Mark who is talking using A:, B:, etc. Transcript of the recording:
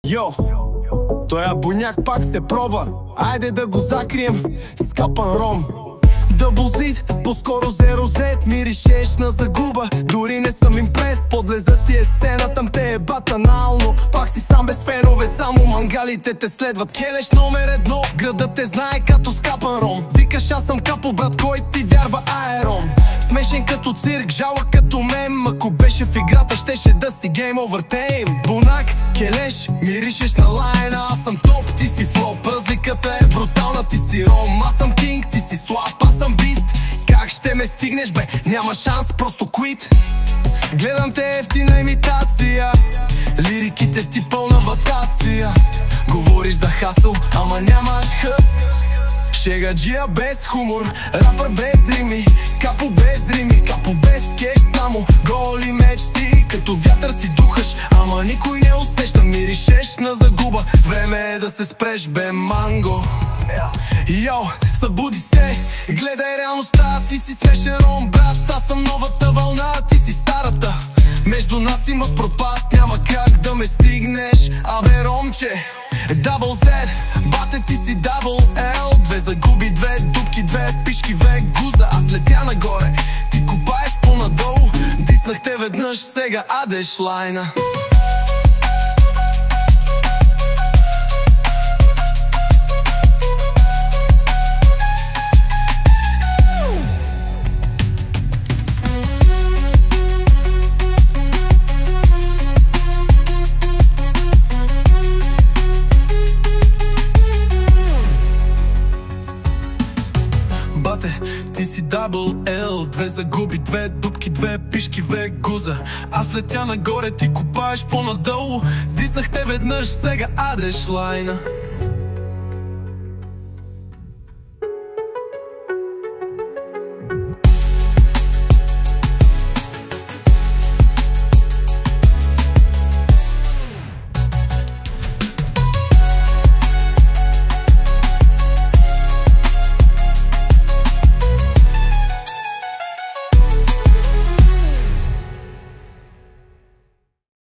A: Йо, тоя буняк пак се пробва. Айде да го закрием с капан ром. Дъблзит, по-скоро зерозет. Миришеш на загуба, дори не съм импрест. Подлеза ти е сцена, там те е батанално. Пак си сам без фенове, само мангалите те следват. Келеш номер едно, градът те знае като с капан ром. Викаш аз съм капо, брат, кой ти вярва аерон. Смешен като цирк, жалък като мем. Ако беше в играта, щеше да си гейм овър тейм. Бунак, келеш, миришеш на лайна. Аз съм топ, ти си флоп. Разликата е брутална, ти си ром. Аз съм кинг, ти си слаб, аз съм бист. Как ще ме стигнеш, бе? Няма шанс, просто квит. Гледам те ефтина имитация, лириките ти пълна ватация. Говориш за хасъл, ама нямаш хъс. Шегаджия без хумор, рапър без рими. Капо без рими, капо без кеш. Само голи мечти, като вятър си духаш, ама никой не усеща. Миришеш на загуба, време е да се спреш, бе, манго. Йо, събуди се, гледай реалността. Ти си смешен ром, брат, аз съм новата вълна. Ти си старата, между нас има пропаст. Няма как да ме стигнеш, абе, ромче. Дабл Z, бате, ти си дабл L. Две загуби, две дупки, две пишки, две гуза. Аз летя нагоре, ти копаеш по-надолу. Диснах те веднъж, сега адеш лайна. Бате, ти си дабл L. Две загуби, две дупки, две пишки, две гуза. Аз летя нагоре, ти копаеш по-надолу. Диснах те веднъж, сега адеш лайна.